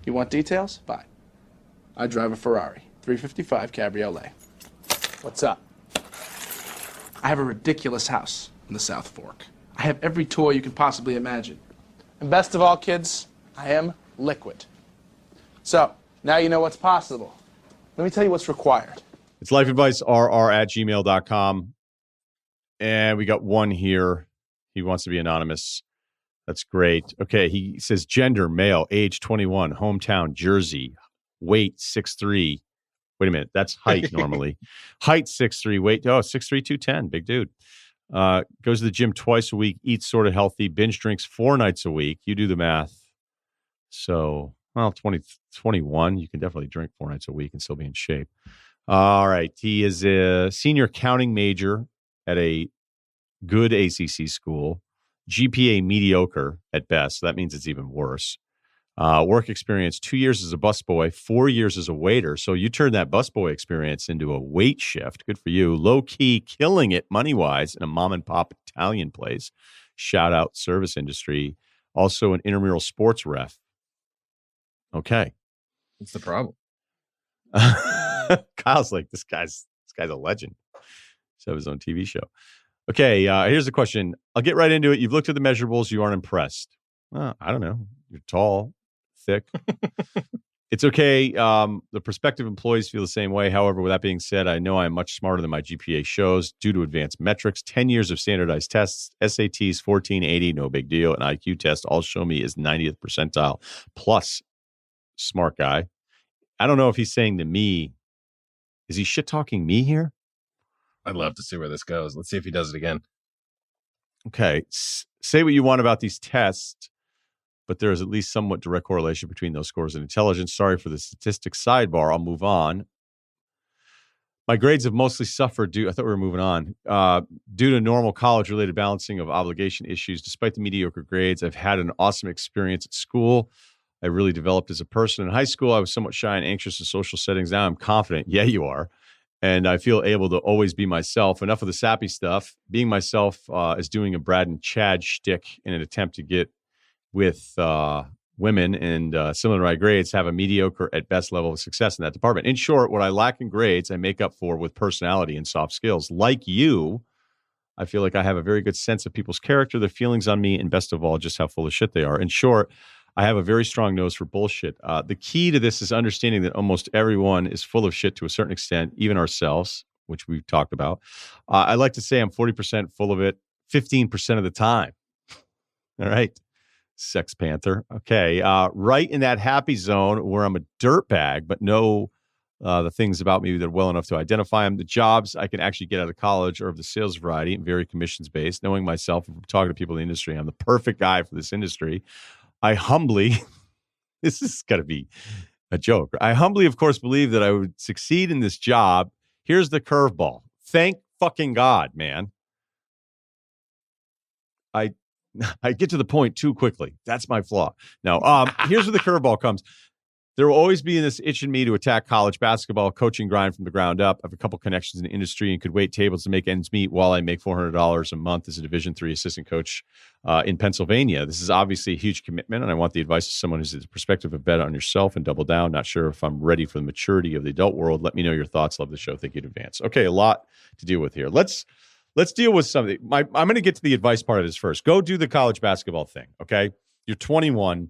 You want details? Fine. I drive a Ferrari 355 Cabriolet. What's up? I have a ridiculous house in the South Fork. I have every toy you can possibly imagine. And best of all, kids, I am liquid. So, now you know what's possible. Let me tell you what's required. It's lifeadvicerr@gmail.com. And we got one here. He wants to be anonymous. That's great. Okay, he says gender, male, age 21, hometown, Jersey, weight 6'3". Wait a minute, that's height normally. Height 6'3", weight 6'3", 210, big dude. Goes to the gym twice a week, eats sort of healthy, binge drinks 4 nights a week. You do the math. So, 21, you can definitely drink 4 nights a week and still be in shape. All right, he is a senior accounting major at a good ACC school. GPA mediocre at best. So that means it's even worse. Work experience, 2 years as a busboy, 4 years as a waiter. So you turned that busboy experience into a wait shift. Good for you. Low key, killing it money-wise in a mom-and-pop Italian place. Shout out service industry. Also an intramural sports ref. Okay. What's the problem? Kyle's like, this guy's a legend. He's have his own TV show. Okay, here's the question. I'll get right into it. You've looked at the measurables. You aren't impressed. I don't know. You're tall, thick. It's okay. The prospective employees feel the same way. However, with that being said, I know I am much smarter than my GPA shows due to advanced metrics. 10 years of standardized tests, SATs, 1480, no big deal. An IQ test all show me is 90th percentile plus smart guy. I don't know if he's saying to me, is he shit-talking me here? I'd love to see where this goes. Let's see if he does it again. Okay. Say what you want about these tests, but there is at least somewhat direct correlation between those scores and intelligence. Sorry for the statistics sidebar. I'll move on. My grades have mostly suffered I thought we were moving on. Due to normal college-related balancing of obligation issues. Despite the mediocre grades, I've had an awesome experience at school. I really developed as a person. In high school, I was somewhat shy and anxious in social settings. Now I'm confident. Yeah, you are. And I feel able to always be myself. Enough of the sappy stuff. Being myself is doing a Brad and Chad shtick in an attempt to get with women and similar to my grades, have a mediocre at best level of success in that department. In short, what I lack in grades, I make up for with personality and soft skills. Like you, I feel like I have a very good sense of people's character, their feelings on me, and best of all, just how full of shit they are. In short, I have a very strong nose for bullshit. The key to this is understanding that almost everyone is full of shit to a certain extent, even ourselves, which we've talked about. I like to say I'm 40% full of it, 15% of the time. All right. Sex Panther. Okay. Right in that happy zone where I'm a dirtbag, but know the things about me that are well enough to identify them. The jobs I can actually get out of college are of the sales variety and very commissions based. Knowing myself and talking to people in the industry, I'm the perfect guy for this industry. I humbly, this is going to be a joke. I humbly, of course, believe that I would succeed in this job. Here's the curveball. Thank fucking God, man. I get to the point too quickly. That's my flaw. Now, here's where the curveball comes. There will always be this itch in me to attack college basketball, coaching grind from the ground up. I have a couple connections in the industry and could wait tables to make ends meet while I make $400 a month as a Division III assistant coach in Pennsylvania. This is obviously a huge commitment, and I want the advice of someone who's the perspective of bet on yourself and double down. Not sure if I'm ready for the maturity of the adult world. Let me know your thoughts. Love the show. Thank you in advance. Okay, a lot to deal with here. Let's deal with something. I'm going to get to the advice part of this first. Go do the college basketball thing, okay? You're 21.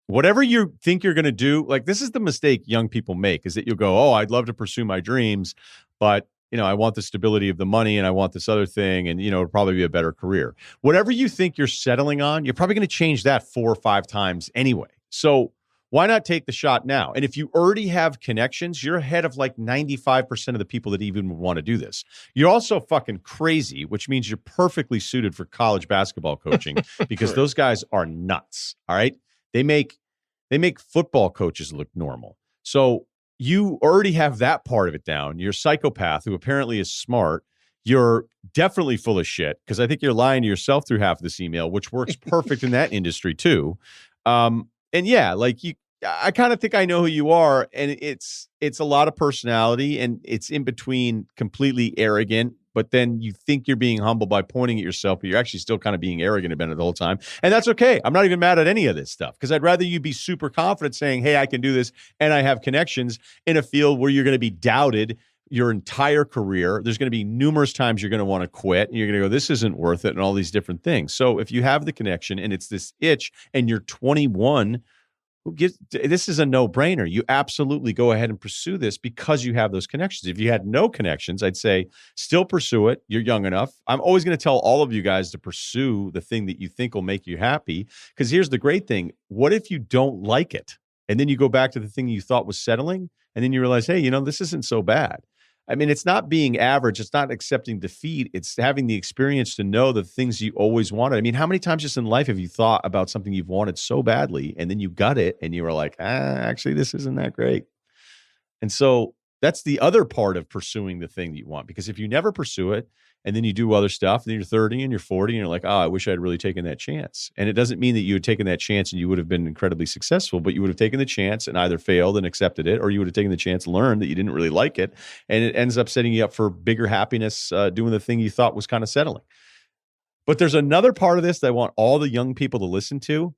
Whatever you think you're going to do, like this is the mistake young people make, is that you'll go, oh, I'd love to pursue my dreams, but, I want the stability of the money and I want this other thing and, it'll probably be a better career. Whatever you think you're settling on, you're probably going to change that 4 or 5 times anyway. So why not take the shot now? And if you already have connections, you're ahead of like 95% of the people that even would want to do this. You're also fucking crazy, which means you're perfectly suited for college basketball coaching because those guys are nuts. All right. They make football coaches look normal. So you already have that part of it down. You're a psychopath who apparently is smart. You're definitely full of shit because I think you're lying to yourself through half of this email, which works perfect in that industry too. And yeah, like I kind of think I know who you are, and it's a lot of personality, and it's in between completely arrogant but then you think you're being humble by pointing at yourself, but you're actually still kind of being arrogant about it the whole time. And that's okay. I'm not even mad at any of this stuff because I'd rather you be super confident saying, hey, I can do this and I have connections in a field where you're going to be doubted your entire career. There's going to be numerous times you're going to want to quit and you're going to go, this isn't worth it, and all these different things. So if you have the connection and it's this itch and you're 21, this is a no-brainer. You absolutely go ahead and pursue this because you have those connections. If you had no connections, I'd say still pursue it. You're young enough. I'm always going to tell all of you guys to pursue the thing that you think will make you happy, because here's the great thing. What if you don't like it? And then you go back to the thing you thought was settling, and then you realize, hey, this isn't so bad. I mean, it's not being average. It's not accepting defeat. It's having the experience to know the things you always wanted. I mean, how many times just in life have you thought about something you've wanted so badly and then you got it and you were like, actually, this isn't that great. And so that's the other part of pursuing the thing that you want, because if you never pursue it and then you do other stuff, then you're 30 and you're 40 and you're like, I wish I'd really taken that chance. And it doesn't mean that you had taken that chance and you would have been incredibly successful, but you would have taken the chance and either failed and accepted it, or you would have taken the chance and learned that you didn't really like it. And it ends up setting you up for bigger happiness doing the thing you thought was kind of settling. But there's another part of this that I want all the young people to listen to.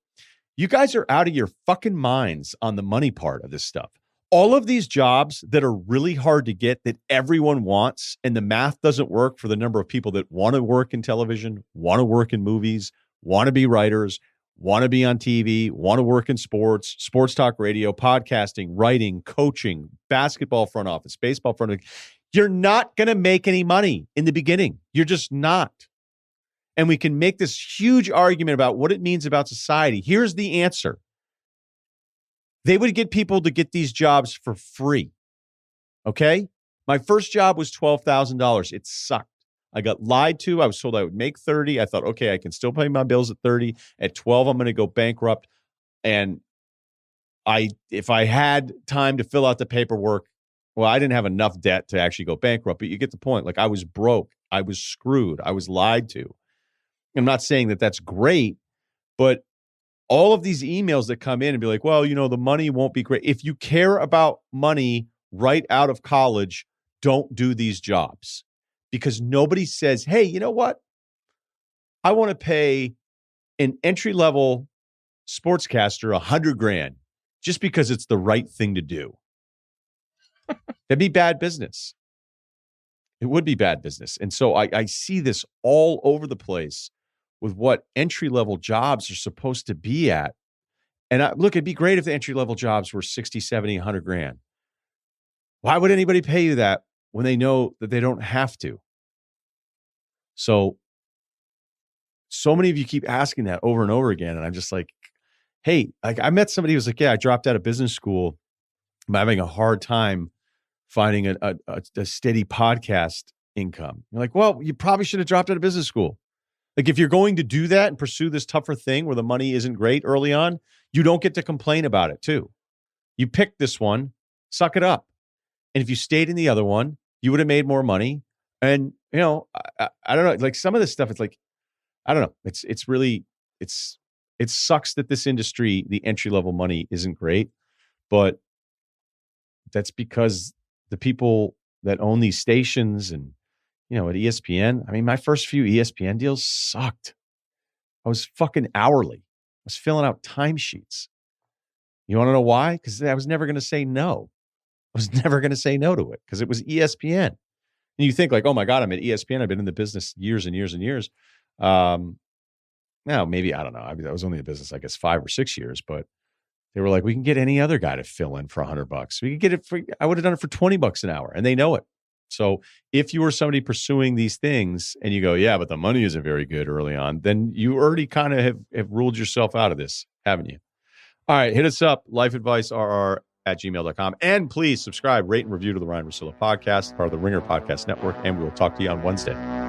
You guys are out of your fucking minds on the money part of this stuff. All of these jobs that are really hard to get that everyone wants, and the math doesn't work for the number of people that want to work in television, want to work in movies, want to be writers, want to be on TV, want to work in sports, sports talk radio, podcasting, writing, coaching, basketball front office, baseball front office. You're not going to make any money in the beginning. You're just not. And we can make this huge argument about what it means about society. Here's the answer. They would get people to get these jobs for free. Okay? My first job was $12,000. It sucked. I got lied to. I was told I would make 30. I thought, okay, I can still pay my bills at 30. At 12, I'm going to go bankrupt. And if I had time to fill out the paperwork, well, I didn't have enough debt to actually go bankrupt, but you get the point. Like, I was broke. I was screwed. I was lied to. I'm not saying that that's great, but all of these emails that come in and be like, well, the money won't be great. If you care about money right out of college, don't do these jobs, because nobody says, hey, you know what? I want to pay an entry-level sportscaster $100,000 just because it's the right thing to do. That'd be bad business. It would be bad business. And so I see this all over the place with what entry-level jobs are supposed to be at. And look, it'd be great if the entry-level jobs were 60, 70, $100,000. Why would anybody pay you that when they know that they don't have to? So many of you keep asking that over and over again. And I'm just like, hey, I met somebody who was like, yeah, I dropped out of business school. I'm having a hard time finding a steady podcast income. You're like, well, you probably should have dropped out of business school. Like, if you're going to do that and pursue this tougher thing where the money isn't great early on, you don't get to complain about it too. You picked this one, suck it up. And if you stayed in the other one, you would have made more money. And, I don't know, like some of this stuff, it's like, I don't know. It's really, it sucks that this industry, the entry-level money isn't great, but that's because the people that own these stations and, at ESPN, I mean, my first few ESPN deals sucked. I was fucking hourly. I was filling out timesheets. You want to know why? Because I was never going to say no. I was never going to say no to it because it was ESPN. And you think like, oh my God, I'm at ESPN. I've been in the business years and years and years. Now, maybe, I don't know. I mean, I was only in the business, I guess, 5 or 6 years, but they were like, we can get any other guy to fill in for $100. We could get it for, I would have done it for $20 an hour, and they know it. So if you were somebody pursuing these things and you go, yeah, but the money isn't very good early on, then you already kind of have ruled yourself out of this, haven't you? All right, hit us up, lifeadvicerr@gmail.com. And please subscribe, rate, and review to the Ryen Russillo podcast, part of the Ringer Podcast Network, and we will talk to you on Wednesday.